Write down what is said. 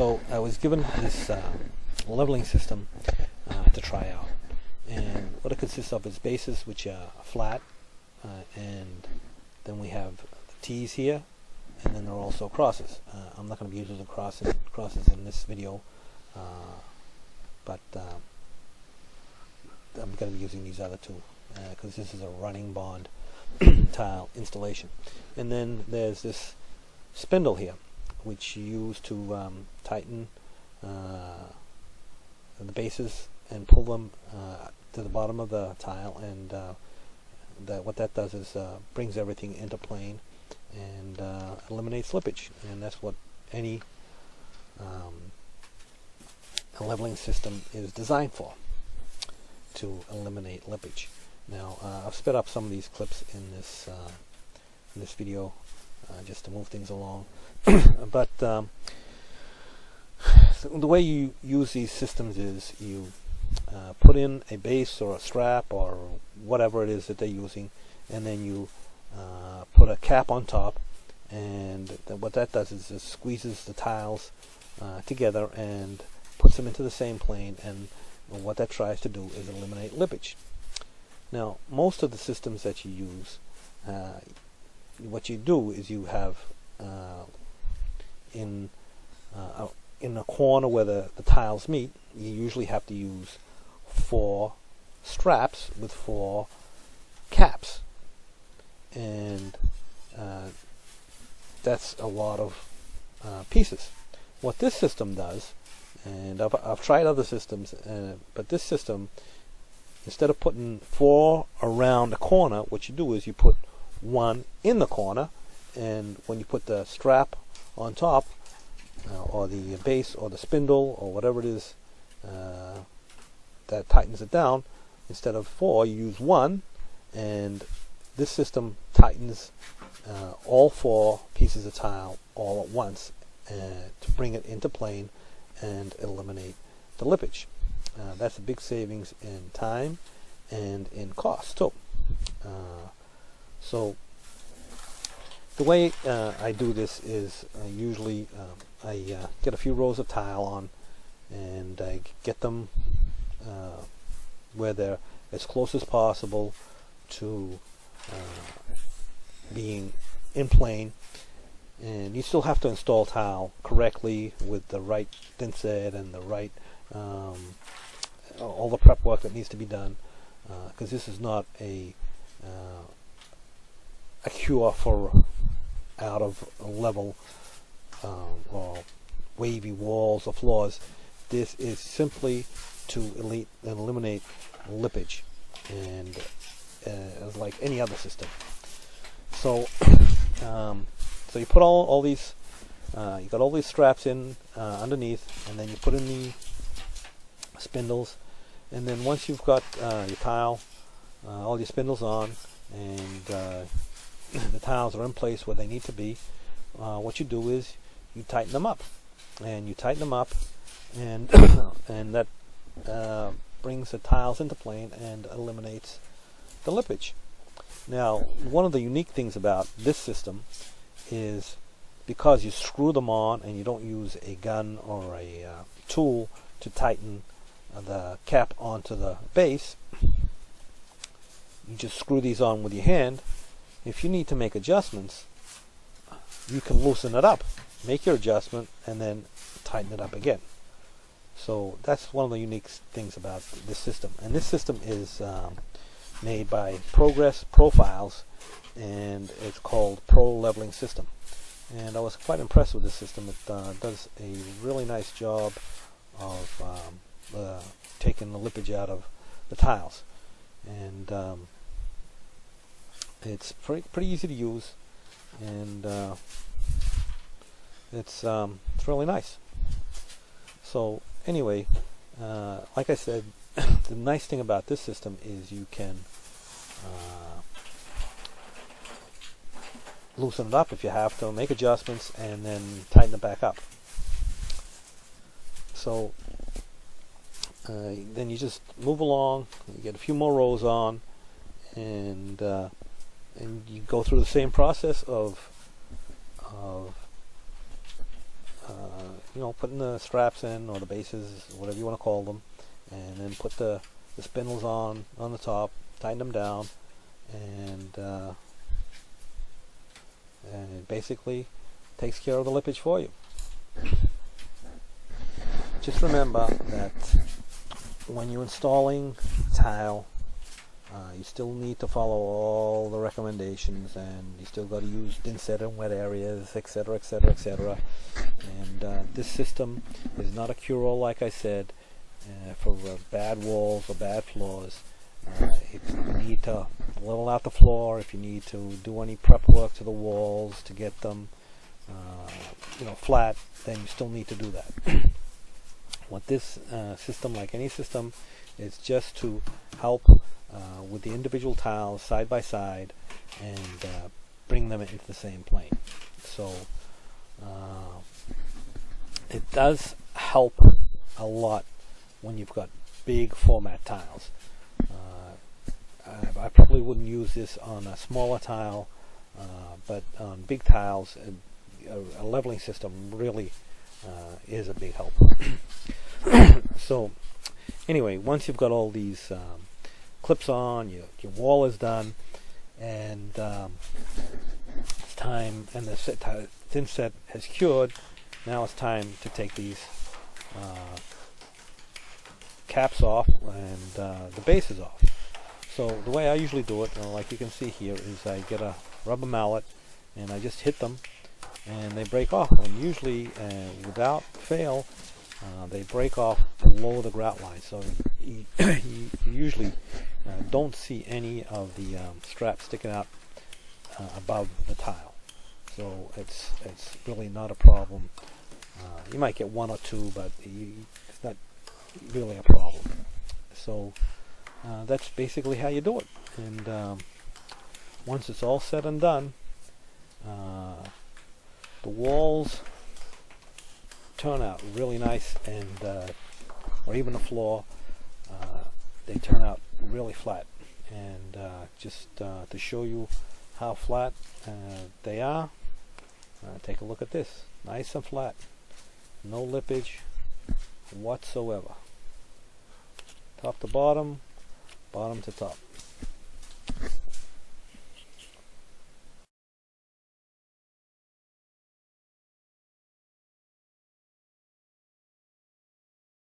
So I was given this leveling system to try out, and what it consists of is bases which are flat, and then we have the T's here, and then there are also crosses. I'm not going to be using crosses in this video, but I'm going to be using these other two because this is a running bond tile installation. And then there's this spindle here, which you use to tighten the bases and pull them to the bottom of the tile, and what that does is brings everything into plane and eliminates slippage, and that's what any leveling system is designed for, to eliminate slippage. Now I've sped up some of these clips in this video just to move things along. But so the way you use these systems is you put in a base or a strap or whatever it is that they're using, and then you put a cap on top, and what that does is it squeezes the tiles together and puts them into the same plane, and what that tries to do is eliminate slippage. Now most of the systems that you use, what you do is you have in a corner where the tiles meet, you usually have to use 4 straps with 4 caps, and that's a lot of pieces. What this system does, and I've tried other systems, but this system, instead of putting 4 around the corner, what you do is you put 1 in the corner, and when you put the strap on top, or the base or the spindle or whatever it is that tightens it down, instead of 4 you use 1, and this system tightens all 4 pieces of tile all at once to bring it into plane and eliminate the slippage. That's a big savings in time and in cost too. So the way I do this is usually I get a few rows of tile on, and I get them where they're as close as possible to being in plane. And you still have to install tile correctly with the right thinset and the right all the prep work that needs to be done, because this is not a cure for out of level or wavy walls or floors. This is simply to eliminate slippage, and like any other system. So so you put all these, you got all these straps in underneath, and then you put in the spindles, and then once you've got your tile, all your spindles on, and the tiles are in place where they need to be, what you do is you tighten them up, and and and that brings the tiles into plane and eliminates the slippage. Now, one of the unique things about this system is because you screw them on and you don't use a gun or a tool to tighten the cap onto the base, you just screw these on with your hand. If you need to make adjustments, you can loosen it up, make your adjustment, and then tighten it up again. So that's one of the unique things about this system. And this system is made by Progress Profiles, and it's called Proleveling System. And I was quite impressed with this system. It does a really nice job of taking the slippage out of the tiles, and it's pretty easy to use, and it's really nice. So anyway, like I said, the nice thing about this system is you can loosen it up if you have to, make adjustments, and then tighten it back up. So then you just move along, you get a few more rows on, and you go through the same process of putting the straps in, or the bases, whatever you want to call them, and then put the spindles on the top, tighten them down, and it basically takes care of the lippage for you. Just remember that when you're installing tile, you still need to follow all the recommendations, and you still got to use thinset in wet areas, etc., etc., etc. And this system is not a cure-all, like I said, for bad walls or bad floors. If you need to level out the floor, if you need to do any prep work to the walls to get them flat, then you still need to do that. What this system, like any system, is just to help with the individual tiles side by side and bring them into the same plane. So it does help a lot when you've got big format tiles. I probably wouldn't use this on a smaller tile, but on big tiles, a leveling system really is a big help. So anyway, once you've got all these clips on, your wall is done, and it's time, and the thin set has cured. Now it's time to take these caps off and the bases off. So the way I usually do it, like you can see here, is I get a rubber mallet and I just hit them and they break off. And usually, without fail, they break off below the grout line. So you usually don't see any of the straps sticking out above the tile. So it's really not a problem. You might get one or two, but it's not really a problem. So that's basically how you do it. And once it's all said and done, the walls turn out really nice, and or even the floor, they turn out really flat. And just to show you how flat they are, take a look at this. Nice and flat, no lippage whatsoever, top to bottom, bottom to top.